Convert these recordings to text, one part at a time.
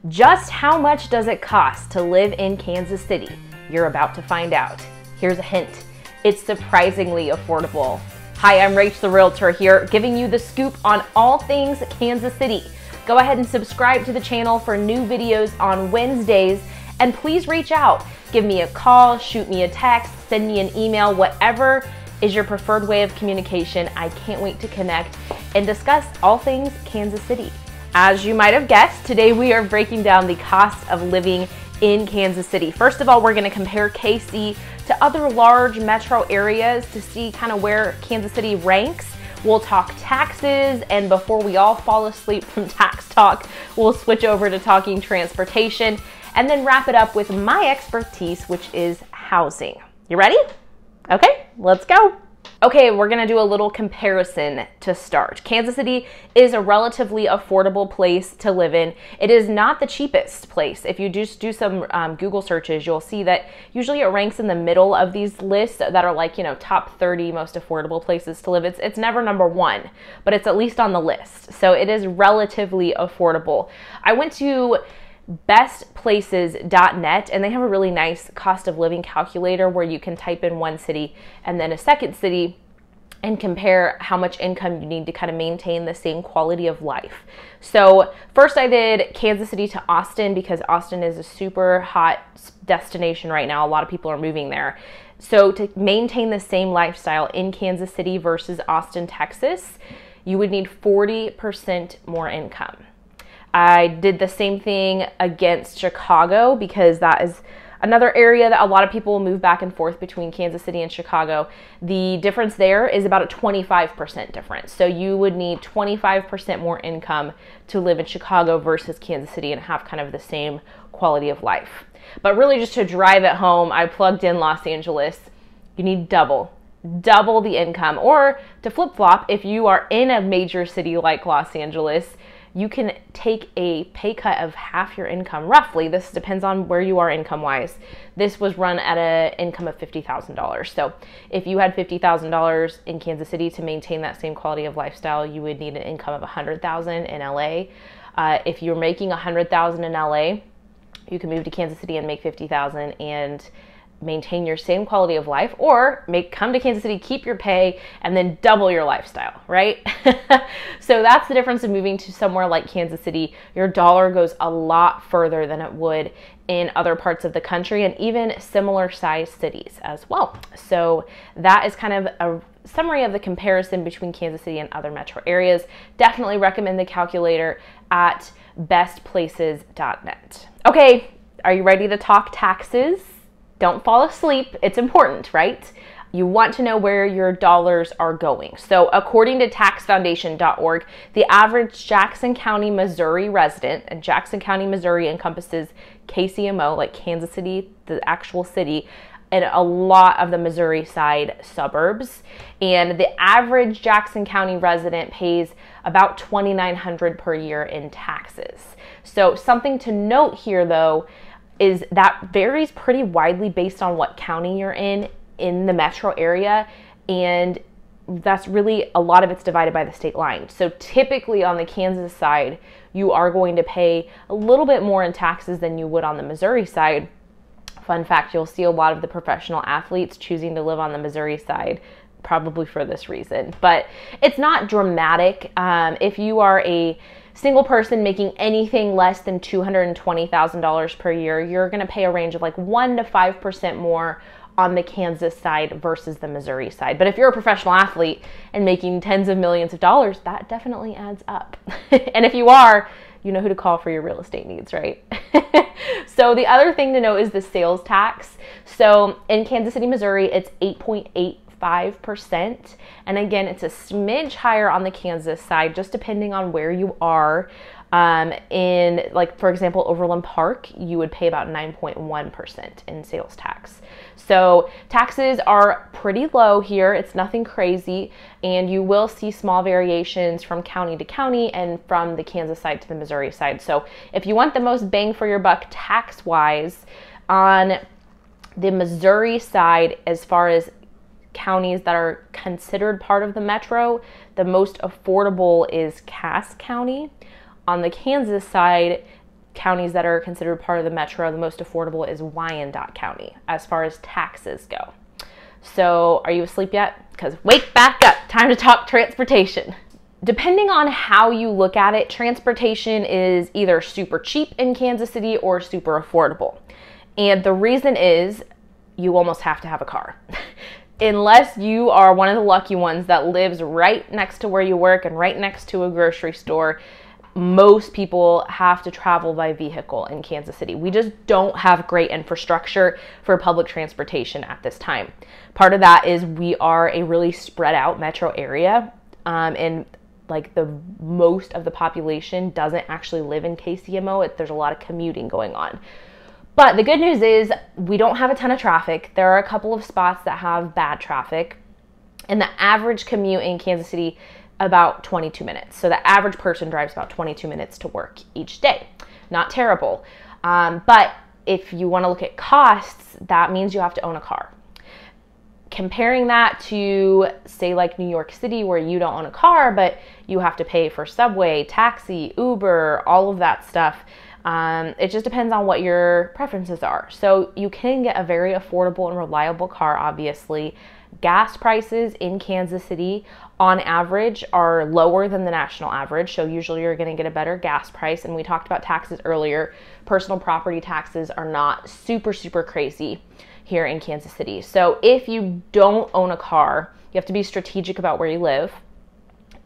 Just how much does it cost to live in Kansas City? You're about to find out. Here's a hint. It's surprisingly affordable. Hi, I'm Rach the Realtor here, giving you the scoop on all things Kansas City. Go ahead and subscribe to the channel for new videos on Wednesdays, and please reach out. Give me a call, shoot me a text, send me an email, whatever is your preferred way of communication. I can't wait to connect and discuss all things Kansas City. As you might have guessed, today we are breaking down the cost of living in Kansas City. First of all, we're going to compare KC to other large metro areas to see kind of where Kansas City ranks. We'll talk taxes, and before we all fall asleep from tax talk, we'll switch over to talking transportation, and then wrap it up with my expertise, which is housing. You ready? Okay, let's go. Okay, we're gonna do a little comparison to start. Kansas City is a relatively affordable place to live in. It is not the cheapest place. If you just do some Google searches, you'll see that usually it ranks in the middle of these lists that are like, you know, top 30 most affordable places to live. It's never number one, but it's at least on the list. So it is relatively affordable. I went to bestplaces.net, and they have a really nice cost of living calculator where you can type in one city and then a second city and compare how much income you need to kind of maintain the same quality of life. So first I did Kansas City to Austin because Austin is a super hot destination right now. A lot of people are moving there. So to maintain the same lifestyle in Kansas City versus Austin, Texas, you would need 40% more income. I did the same thing against Chicago because that is another area that a lot of people move back and forth between Kansas City and Chicago. The difference there is about a 25% difference. So you would need 25% more income to live in Chicago versus Kansas City and have kind of the same quality of life. But really just to drive it home, I plugged in Los Angeles. You need double the income. Or to flip-flop, if you are in a major city like Los Angeles, you can take a pay cut of half your income, roughly. This depends on where you are income-wise. This was run at an income of $50,000. So if you had $50,000 in Kansas City to maintain that same quality of lifestyle, you would need an income of $100,000 in LA. If you're making $100,000 in LA, you can move to Kansas City and make $50,000 and maintain your same quality of life, or come to Kansas City, keep your pay, and then double your lifestyle, right? So that's the difference of moving to somewhere like Kansas City. Your dollar goes a lot further than it would in other parts of the country and even similar sized cities as well. So that is kind of a summary of the comparison between Kansas City and other metro areas. Definitely recommend the calculator at bestplaces.net. Okay, are you ready to talk taxes? Don't fall asleep. It's important, right? You want to know where your dollars are going. So according to taxfoundation.org, the average Jackson County, Missouri resident, and Jackson County, Missouri encompasses KCMO, like Kansas City, the actual city, and a lot of the Missouri side suburbs. And the average Jackson County resident pays about $2,900 per year in taxes. So something to note here, though, is that varies pretty widely based on what county you're in the metro area, and that's really, a lot of it's divided by the state line. So typically on the Kansas side, you are going to pay a little bit more in taxes than you would on the Missouri side. Fun fact, you'll see a lot of the professional athletes choosing to live on the Missouri side, probably for this reason. But it's not dramatic. If you are a single person making anything less than $220,000 per year, you're going to pay a range of like 1% to 5% more on the Kansas side versus the Missouri side. But if you're a professional athlete and making tens of millions of dollars, that definitely adds up. And if you are, you know who to call for your real estate needs, right? So the other thing to know is the sales tax. So in Kansas City, Missouri, it's 8.85%. And again, it's a smidge higher on the Kansas side, just depending on where you are. In, like, for example, Overland Park, you would pay about 9.1% in sales tax. So taxes are pretty low here. It's nothing crazy, and you will see small variations from county to county and from the Kansas side to the Missouri side. So if you want the most bang for your buck tax-wise, on the Missouri side, as far as counties that are considered part of the metro, the most affordable is Cass County. On the Kansas side, counties that are considered part of the metro, the most affordable is Wyandotte County as far as taxes go. So are you asleep yet? Because wake back up, time to talk transportation. Depending on how you look at it, transportation is either super cheap in Kansas City or super affordable. And the reason is you almost have to have a car. Unless you are one of the lucky ones that lives right next to where you work and right next to a grocery store, most people have to travel by vehicle in Kansas City. We just don't have great infrastructure for public transportation at this time. Part of that is we are a really spread out metro area, and like the most of the population doesn't actually live in KCMO. There's a lot of commuting going on. But the good news is we don't have a ton of traffic. There are a couple of spots that have bad traffic, and the average commute in Kansas City about 22 minutes. So the average person drives about 22 minutes to work each day. Not terrible. But if you want to look at costs, that means you have to own a car. Comparing that to, say, like New York City, where you don't own a car, but you have to pay for subway, taxi, Uber, all of that stuff. It just depends on what your preferences are. So you can get a very affordable and reliable car, obviously. Gas prices in Kansas City on average are lower than the national average. So usually you're going to get a better gas price. And we talked about taxes earlier. Personal property taxes are not super, super crazy here in Kansas City. So if you don't own a car, you have to be strategic about where you live.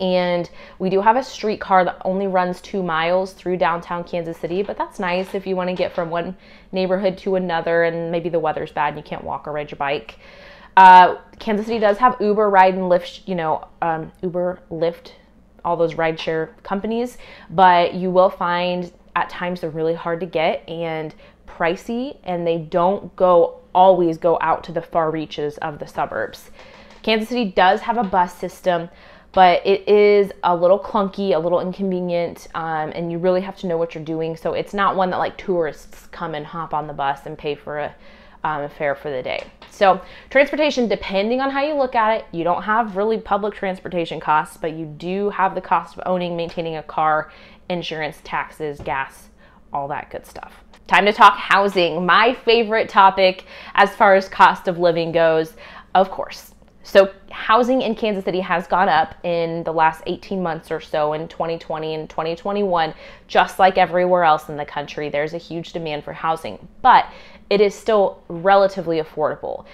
And we do have a streetcar that only runs 2 miles through downtown Kansas City, but that's nice if you want to get from one neighborhood to another and maybe the weather's bad and you can't walk or ride your bike. Kansas City does have Uber, Ride, and Lyft, Uber, Lyft, all those rideshare companies, but you will find at times they're really hard to get and pricey, and they don't always go out to the far reaches of the suburbs. Kansas City does have a bus system, but it is a little clunky, a little inconvenient, and you really have to know what you're doing. So it's not one that like tourists come and hop on the bus and pay for a fare for the day. So transportation, depending on how you look at it, you don't have really public transportation costs, but you do have the cost of owning, maintaining a car, insurance, taxes, gas, all that good stuff. Time to talk housing, my favorite topic as far as cost of living goes, of course. So housing in Kansas City has gone up in the last 18 months or so. In 2020 and 2021, just like everywhere else in the country, there's a huge demand for housing, but it is still relatively affordable.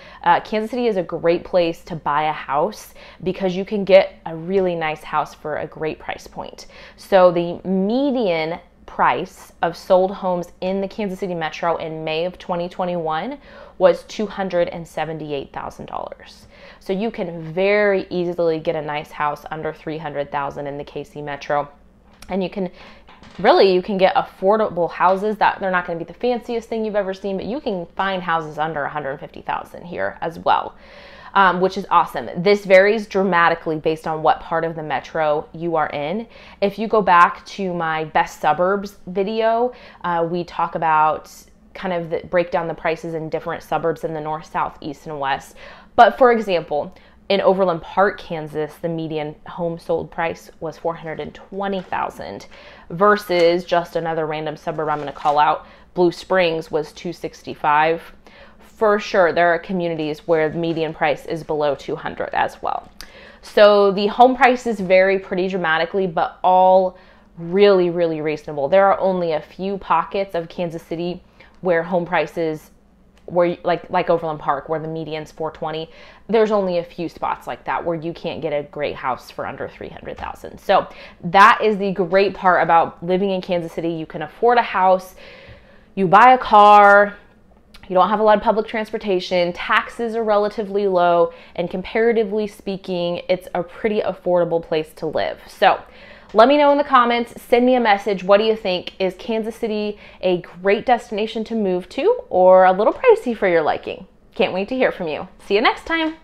Kansas City is a great place to buy a house because you can get a really nice house for a great price point. So the median price of sold homes in the Kansas City metro in May of 2021 was $278,000. So you can very easily get a nice house under $300,000 in the KC metro, and you can get affordable houses that they're not going to be the fanciest thing you've ever seen, but you can find houses under $150,000 here as well, which is awesome. This varies dramatically based on what part of the metro you are in. If you go back to my best suburbs video, we talk about kind of break down the prices in different suburbs in the north, south, east, and west. But for example, in Overland Park, Kansas, the median home sold price was $420,000 versus just another random suburb I'm going to call out, Blue Springs, was $265,000. For sure, there are communities where the median price is below $200,000 as well. So the home prices vary pretty dramatically, but all really, really reasonable. There are only a few pockets of Kansas City where home prices, where like Overland Park, where the median's $420,000, there's only a few spots like that where you can't get a great house for under $300,000. So that is the great part about living in Kansas City. You can afford a house, you buy a car, you don't have a lot of public transportation, taxes are relatively low, and comparatively speaking, it's a pretty affordable place to live. So let me know in the comments, send me a message. What do you think? Is Kansas City a great destination to move to or a little pricey for your liking? Can't wait to hear from you. See you next time.